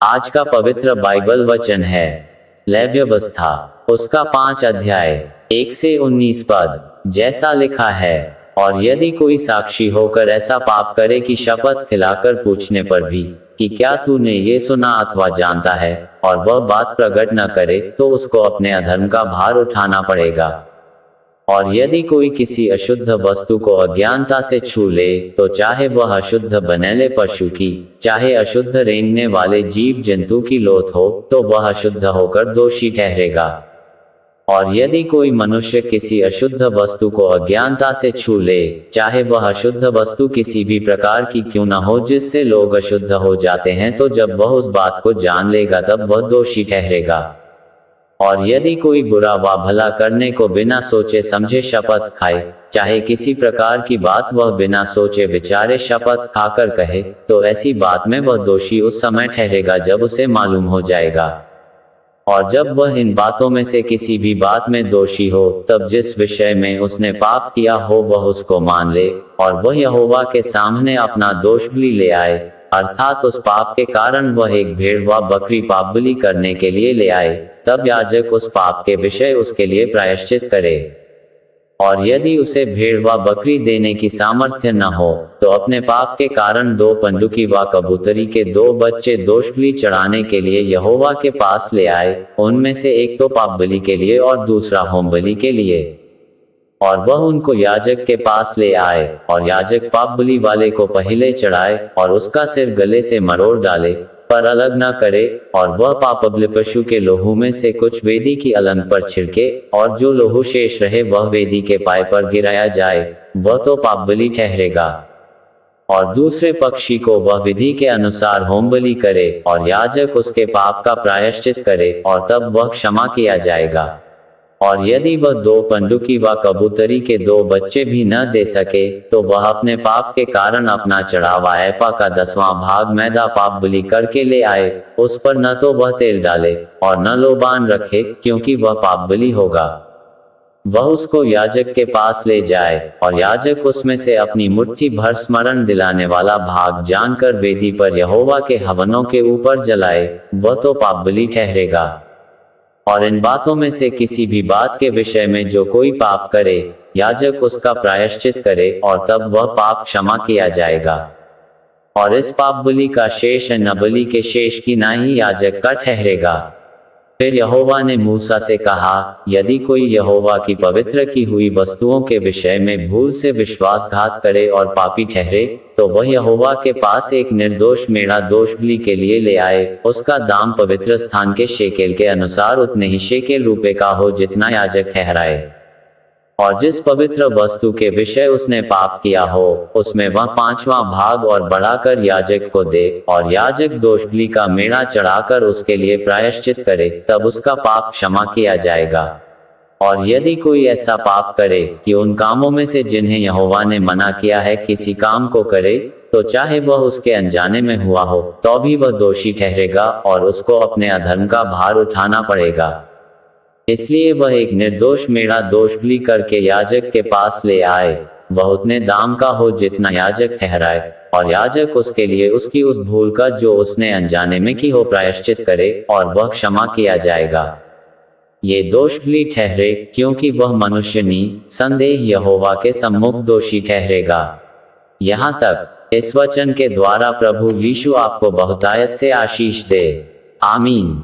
आज का पवित्र बाइबल वचन है लेव्यवस्था, उसका 5 अध्याय 1 से 19 पद। जैसा लिखा है, और यदि कोई साक्षी होकर ऐसा पाप करे कि शपथ खिलाकर पूछने पर भी कि क्या तूने ये सुना अथवा जानता है, और वह बात प्रकट न करे, तो उसको अपने अधर्म का भार उठाना पड़ेगा। और यदि कोई किसी अशुद्ध वस्तु को अज्ञानता से छू ले, तो चाहे वह अशुद्ध बनेले पशु की, चाहे अशुद्ध रेंगने वाले जीव जंतु की लोथ हो, तो वह अशुद्ध होकर दोषी ठहरेगा। और यदि कोई मनुष्य किसी अशुद्ध वस्तु को अज्ञानता से छू ले, चाहे वह अशुद्ध वस्तु किसी भी प्रकार की क्यों न हो जिससे लोग अशुद्ध हो जाते हैं, तो जब वह उस बात को जान लेगा तब वह दोषी ठहरेगा। और यदि कोई बुरा व भला करने को बिना सोचे समझे शपथ खाए, चाहे किसी प्रकार की बात वह बिना सोचे विचारे शपथ खाकर कहे, तो ऐसी बात में वह दोषी उस समय ठहरेगा जब उसे मालूम हो जाएगा। और जब वह इन बातों में से किसी भी बात में दोषी हो, तब जिस विषय में उसने पाप किया हो वह उसको मान ले, और वह यहोवा के सामने अपना दोष भी ले आए, अर्थात उस पाप के कारण वह एक भेड़ व बकरी पाप बलि करने के लिए ले आए, तब याजक उस पाप के विषय उसके लिए प्रायश्चित करे। और यदि उसे भेड़ व बकरी देने की सामर्थ्य न हो, तो अपने पाप के कारण 2 पंडुकी व कबूतरी के 2 बच्चे दोष बलि चढ़ाने के लिए यहोवा के पास ले आए, उनमें से एक तो पाप बलि के लिए और दूसरा होम बलि के लिए। और वह उनको याजक के पास ले आए, और याजक पाप बलि वाले को पहले चढ़ाए, और उसका सिर गले से मरोड़ डाले, पर अलग न करे, और वह पापबलि पशु के लोहू में से कुछ वेदी की अलंग पर छिड़के, और जो लोहू शेष रहे वह वेदी के पाए पर गिराया जाए, वह तो पाप बलि ठहरेगा। और दूसरे पक्षी को वह विधि के अनुसार होम बलि करे, और याजक उसके पाप का प्रायश्चित करे, और तब वह क्षमा किया जाएगा। और यदि वह 2 पंडुकी व कबूतरी के 2 बच्चे भी न दे सके, तो वह अपने पाप के कारण अपना चढ़ावा एपा का 10वां भाग मैदा पाप बलि करके ले आए, उस पर न तो वह तेल डाले और न लोबान रखे, क्योंकि वह पाप बलि होगा। वह उसको याजक के पास ले जाए, और याजक उसमें से अपनी मुट्ठी भर स्मरण दिलाने वाला भाग जानकर वेदी पर यहोवा के हवनों के ऊपर जलाए, वह तो पाप बलि ठहरेगा। और इन बातों में से किसी भी बात के विषय में जो कोई पाप करे, याजक उसका प्रायश्चित करे, और तब वह पाप क्षमा किया जाएगा। और इस पाप बलि का शेष न बलि के शेष की नाई याजक का ठहरेगा। फिर यहोवा ने मूसा से कहा, यदि कोई यहोवा की पवित्र की हुई वस्तुओं के विषय में भूल से विश्वासघात करे और पापी ठहरे, तो वह यहोवा के पास एक निर्दोष मेढ़ा दोष बलि के लिए ले आए, उसका दाम पवित्र स्थान के शेकेल के अनुसार उतने ही शेकेल रुपए का हो जितना याजक ठहराए। और जिस पवित्र वस्तु के विषय उसने पाप किया हो, उसमें वह 5वां भाग और बढ़ाकर याजक को दे, और याजक दोष बलि का मेढ़ा चढ़ाकर उसके लिए प्रायश्चित करे, तब उसका पाप क्षमा किया जाएगा। और यदि कोई ऐसा पाप करे कि उन कामों में से जिन्हें यहोवा ने मना किया है किसी काम को करे, तो चाहे वह उसके अनजाने में हुआ हो, तो भी वह दोषी ठहरेगा, और उसको अपने अधर्म का भार उठाना पड़ेगा। इसलिए वह एक निर्दोष मेढ़ा दोष बलि करके याजक के पास ले आए, वह उतने दाम का हो जितना याजक ठहराए, और याजक उसके लिए उसकी उस भूल का जो उसने अनजाने में की हो प्रायश्चित करे, और वह क्षमा किया जाएगा। ये दोष बलि ठहरे, क्योंकि वह मनुष्य निसंदेह यहोवा के सम्मुख दोषी ठहरेगा। यहाँ तक इस वचन के द्वारा प्रभु यीशु आपको बहुतायत से आशीष दे। आमीन।